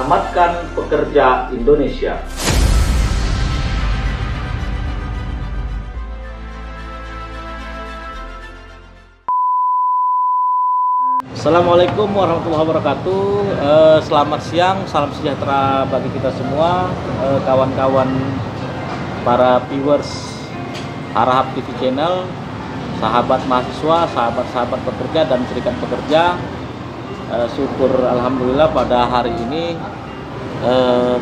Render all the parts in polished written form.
Selamatkan pekerja Indonesia. Assalamualaikum warahmatullahi wabarakatuh. Selamat siang, salam sejahtera bagi kita semua, kawan-kawan para viewers Harahap TV Channel, sahabat mahasiswa, sahabat-sahabat pekerja dan serikat pekerja. Syukur alhamdulillah pada hari ini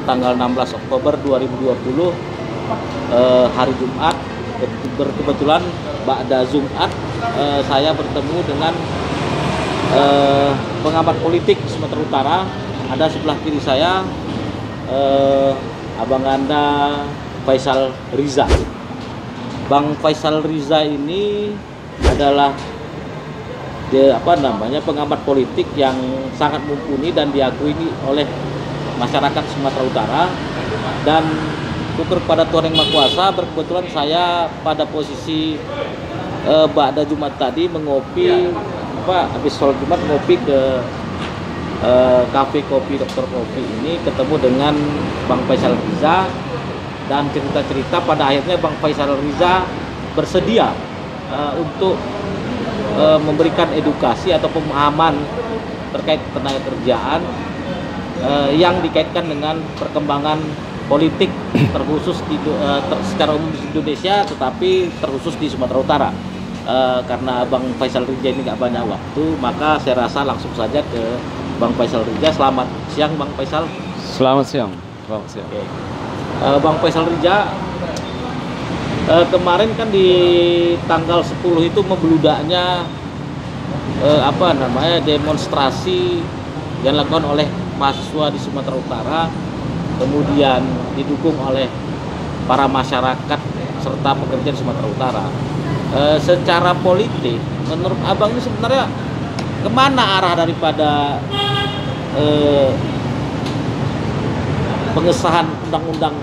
tanggal 16 Oktober 2020, hari Jumat, kebetulan ba'da Jumat saya bertemu dengan pengamat politik Sumatera Utara. Ada sebelah kiri saya Abang Anda Faisal Riza. Bang Faisal Riza ini adalah pengamat politik yang sangat mumpuni dan diakui oleh masyarakat Sumatera Utara. Dan syukur pada Tuhan Yang Maha Kuasa, berkebetulan saya pada posisi ba'da Jumat tadi mengopi, habis sholat Jumat ngopi ke kafe kopi Dr. Kopi ini, ketemu dengan Bang Faisal Riza, dan cerita-cerita pada akhirnya Bang Faisal Riza bersedia untuk memberikan edukasi atau pemahaman terkait tenaga kerjaan yang dikaitkan dengan perkembangan politik terkhusus secara umum di Indonesia, tetapi terkhusus di Sumatera Utara. Karena Bang Faisal Riza ini nggak banyak waktu, maka saya rasa langsung saja ke Bang Faisal Riza. Selamat siang Bang Faisal. Selamat siang. Selamat siang. Oke. Bang Faisal Riza, kemarin kan di tanggal 10 itu membeludaknya demonstrasi yang dilakukan oleh mahasiswa di Sumatera Utara, kemudian didukung oleh para masyarakat serta pekerja di Sumatera Utara. Secara politik, menurut Abang ini sebenarnya kemana arah daripada pengesahan undang-undang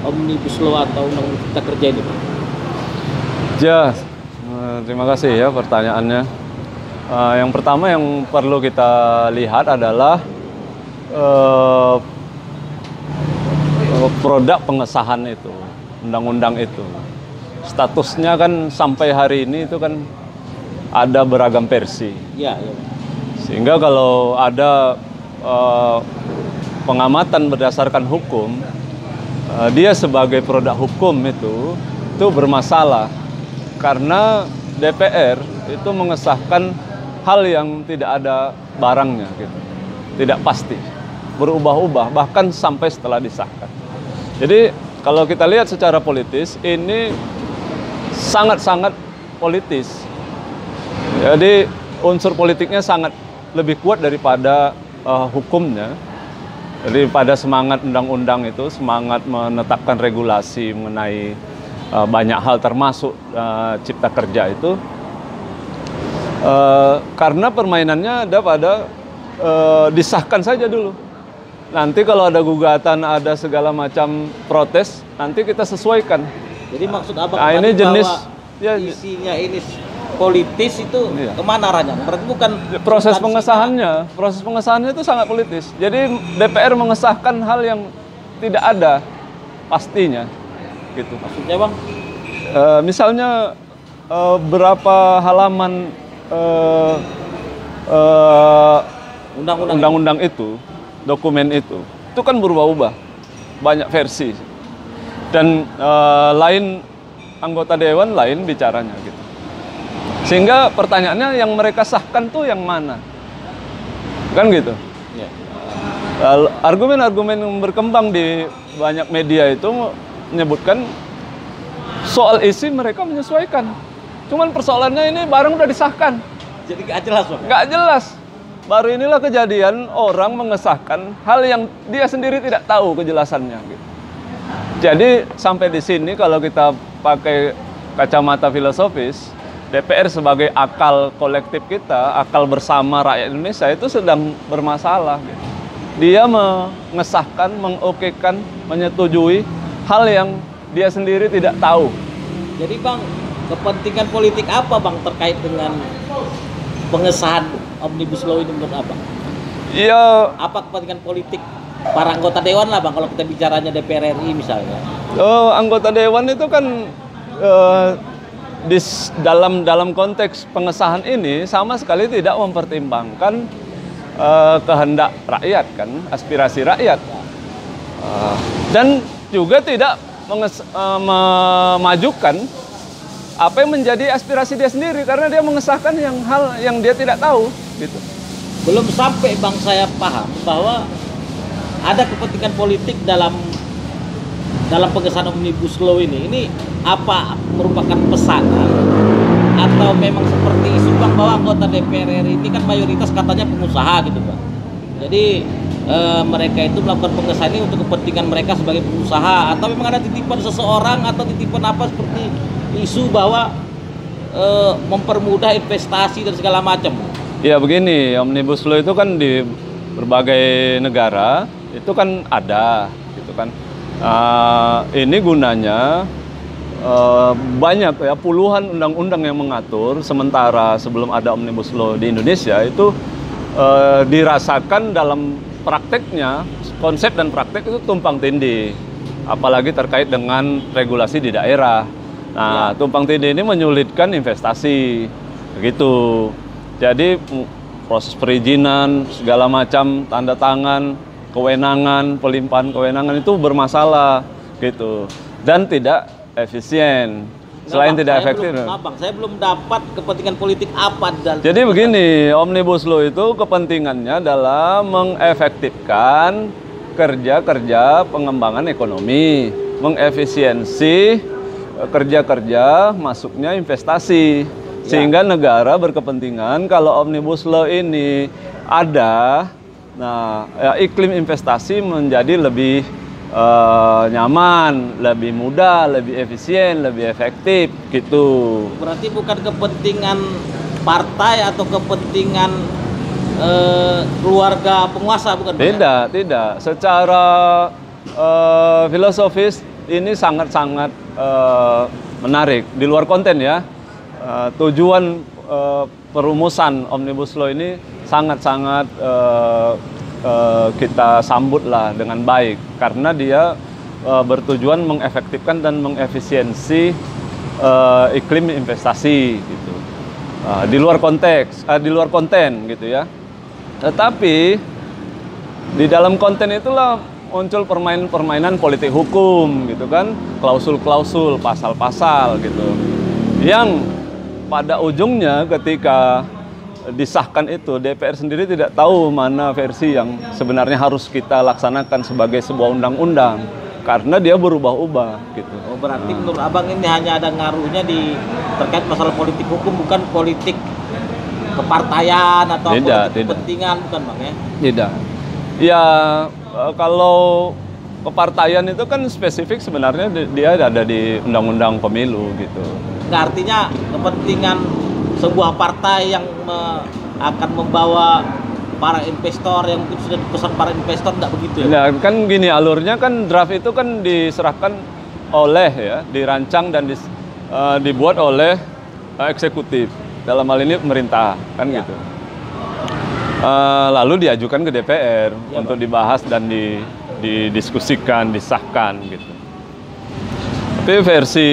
Omnibus Law atau undang-undang Cipta Kerja ini, Pak? Ya, terima kasih ya pertanyaannya. Yang pertama yang perlu kita lihat adalah produk pengesahan itu, undang-undang itu. Statusnya kan sampai hari ini itu kan ada beragam versi. Ya, ya. Sehingga kalau ada pengamatan berdasarkan hukum, dia sebagai produk hukum itu bermasalah. Karena DPR itu mengesahkan hal yang tidak ada barangnya, gitu. Tidak pasti, berubah-ubah, bahkan sampai setelah disahkan. Jadi kalau kita lihat secara politis, ini sangat-sangat politis. Jadi unsur politiknya sangat lebih kuat daripada hukumnya. Jadi pada semangat undang-undang itu, semangat menetapkan regulasi mengenai banyak hal termasuk cipta kerja itu, karena permainannya ada pada disahkan saja dulu. Nanti kalau ada gugatan, ada segala macam protes, nanti kita sesuaikan. Jadi maksud Abang ini jenis ya, isinya ini politis itu, iya. Kemana arahnya? Berarti bukan proses pengesahannya itu sangat politis. Jadi DPR mengesahkan hal yang tidak ada pastinya, gitu. Maksudnya Bang? Misalnya berapa halaman undang-undang itu, dokumen itu kan berubah-ubah, banyak versi. Dan lain anggota dewan lain bicaranya, gitu. Sehingga pertanyaannya yang mereka sahkan tuh yang mana? Kan gitu. Ya. Argumen-argumen yang berkembang di banyak media itu menyebutkan soal isi mereka menyesuaikan. Cuman persoalannya ini barang udah disahkan. Jadi nggak jelas, Bang? Nggak jelas. Baru inilah kejadian orang mengesahkan hal yang dia sendiri tidak tahu kejelasannya, gitu. Jadi sampai di sini kalau kita pakai kacamata filosofis, DPR sebagai akal kolektif kita, akal bersama rakyat Indonesia itu sedang bermasalah, gitu. Dia mengesahkan, mengokekan, menyetujui hal yang dia sendiri tidak tahu. Jadi Bang, kepentingan politik apa Bang terkait dengan pengesahan Omnibus Law ini menurut Abang? Iya. Apa kepentingan politik para anggota dewan lah Bang, kalau kita bicaranya DPR RI misalnya. Anggota dewan itu kan dalam konteks pengesahan ini sama sekali tidak mempertimbangkan kehendak rakyat kan, aspirasi rakyat, dan juga tidak memajukan apa yang menjadi aspirasi dia sendiri karena dia mengesahkan hal yang dia tidak tahu gitu. Belum sampai Bang saya paham bahwa ada kepentingan politik dalam pengesahan Omnibus Law ini. Ini apa merupakan pesanan atau memang seperti isu Bang bahwa anggota DPR RI ini kan mayoritas katanya pengusaha gitu Bang. Jadi mereka itu melakukan pengesahan ini untuk kepentingan mereka sebagai pengusaha, atau memang ada titipan seseorang atau titipan apa seperti isu bahwa mempermudah investasi dan segala macam. Ya begini, Omnibus Law itu kan di berbagai negara itu kan ada gitu kan. Ini gunanya banyak ya, puluhan undang-undang yang mengatur, sementara sebelum ada Omnibus Law di Indonesia itu dirasakan dalam prakteknya, konsep dan praktek itu tumpang tindih, apalagi terkait dengan regulasi di daerah. Nah, tumpang tindih ini menyulitkan investasi, begitu. Jadi proses perizinan, segala macam, tanda tangan, kewenangan, pelimpahan kewenangan itu bermasalah, gitu. Dan tidak efisien. Selain tidak efektif. Saya belum dapat kepentingan politik apa. Jadi begini, Omnibus Law itu kepentingannya adalah mengefektifkan kerja-kerja pengembangan ekonomi, mengefisiensi kerja-kerja masuknya investasi, sehingga negara berkepentingan kalau Omnibus Law ini ada, nah iklim investasi menjadi lebih nyaman, lebih mudah, lebih efisien, lebih efektif gitu. Berarti bukan kepentingan partai atau kepentingan keluarga penguasa, bukan? Tidak. Secara filosofis ini sangat-sangat menarik. Di luar konten ya, tujuan perumusan Omnibus Law ini sangat-sangat kita sambutlah dengan baik karena dia bertujuan mengefektifkan dan mengefisiensi iklim investasi gitu. Di luar konteks, di luar konten gitu ya. Tetapi di dalam konten itulah muncul permainan politik hukum gitu kan, klausul-klausul, pasal-pasal gitu. Yang pada ujungnya ketika disahkan itu, DPR sendiri tidak tahu mana versi yang sebenarnya harus kita laksanakan sebagai sebuah undang-undang karena dia berubah-ubah gitu. Oh, berarti menurut Abang ini hanya ada ngaruhnya di terkait masalah politik hukum, bukan politik kepartaian atau politik kepentingan, bukan Bang ya? Tidak. Ya kalau kepartaian itu kan spesifik sebenarnya dia ada di undang-undang pemilu gitu. Nah, artinya kepentingan sebuah partai yang akan membawa para investor yang mungkin sudah dipesan para investor, tidak begitu ya? Nah, kan gini alurnya kan, draft itu kan diserahkan oleh ya, dirancang dan dibuat oleh eksekutif, dalam hal ini pemerintah kan ya. Gitu. Lalu diajukan ke DPR ya, untuk dibahas dan didiskusikan, disahkan gitu. Tapi versi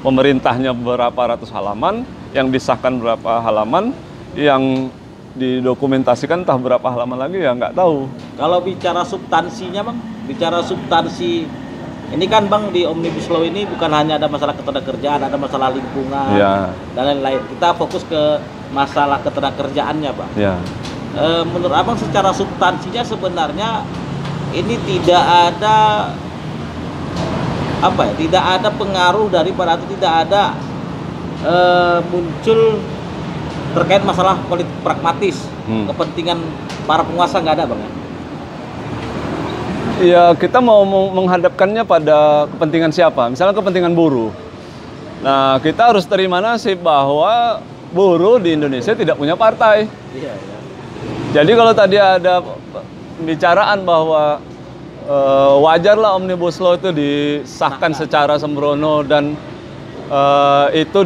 pemerintahnya berapa ratus halaman, yang disahkan berapa halaman, yang didokumentasikan entah berapa halaman lagi ya nggak tahu. Kalau bicara substansinya Bang, bicara substansi, ini kan Bang di Omnibus Law ini bukan hanya ada masalah ketenagakerjaan, ada masalah lingkungan ya, dan lain-lain. Kita fokus ke masalah ketenagakerjaannya Bang. Ya. Menurut Abang secara substansinya sebenarnya ini tidak ada tidak ada pengaruh daripada, atau tidak ada muncul terkait masalah politik pragmatis, kepentingan para penguasa nggak ada Bang ya? Ya kita mau menghadapkannya pada kepentingan siapa? Misalnya kepentingan buruh. Nah kita harus terima nasib bahwa buruh di Indonesia tidak punya partai. Iya. Jadi kalau tadi ada pembicaraan bahwa wajarlah Omnibus Law itu disahkan secara sembrono dan itu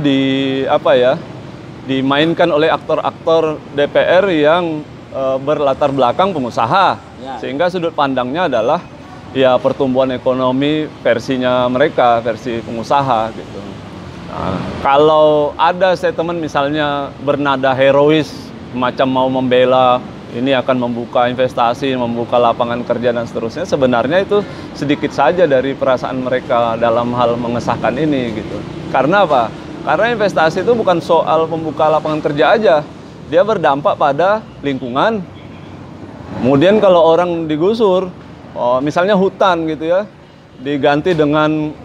dimainkan oleh aktor-aktor DPR yang berlatar belakang pengusaha, Ya. sehingga sudut pandangnya adalah ya pertumbuhan ekonomi versinya mereka, versi pengusaha gitu. Nah, kalau ada statement misalnya bernada herois, macam mau membela ini akan membuka investasi, membuka lapangan kerja dan seterusnya, sebenarnya itu sedikit saja dari perasaan mereka dalam hal mengesahkan ini gitu. Karena apa? Karena investasi itu bukan soal membuka lapangan kerja aja, dia berdampak pada lingkungan. Kemudian kalau orang digusur, misalnya hutan gitu ya, diganti dengan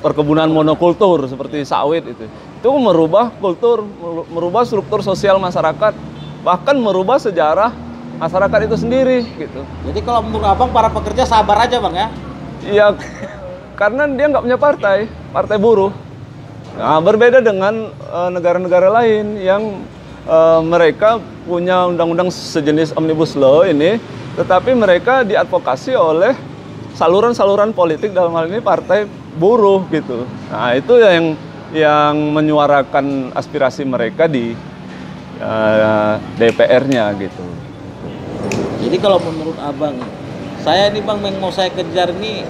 perkebunan monokultur seperti sawit itu merubah kultur, merubah struktur sosial masyarakat, bahkan merubah sejarah masyarakat itu sendiri gitu. Jadi kalau menurut abang para pekerja sabar aja bang ya? Iya, karena dia nggak punya partai buruh. Nah, berbeda dengan negara-negara lain yang mereka punya undang-undang sejenis Omnibus Law ini, tetapi mereka diadvokasi oleh saluran-saluran politik, dalam hal ini partai buruh gitu. Nah, itu yang menyuarakan aspirasi mereka di DPR-nya gitu. Jadi kalau menurut abang, saya ini bang yang mau saya kejar ini,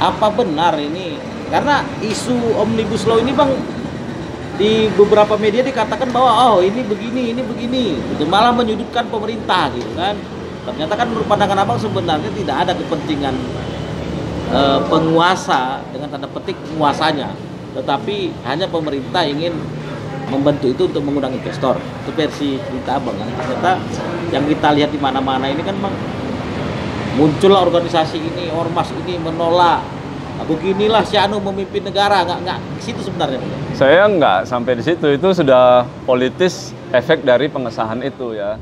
apa benar ini? Karena isu Omnibus Law ini bang, di beberapa media dikatakan bahwa ini begini, gitu. Malah menyudutkan pemerintah gitu kan. Ternyata kan menurut pandangan abang sebenarnya tidak ada kepentingan penguasa dengan tanda petik penguasanya, tetapi hanya pemerintah ingin membentuk itu untuk mengundang investor. Itu versi cerita abang kan. Ternyata yang kita lihat di mana-mana ini kan bang, muncullah organisasi ini, ormas ini menolak. Beginilah si Anu memimpin negara, nggak di situ sebenarnya. Saya nggak sampai di situ, itu sudah politis efek dari pengesahan itu ya.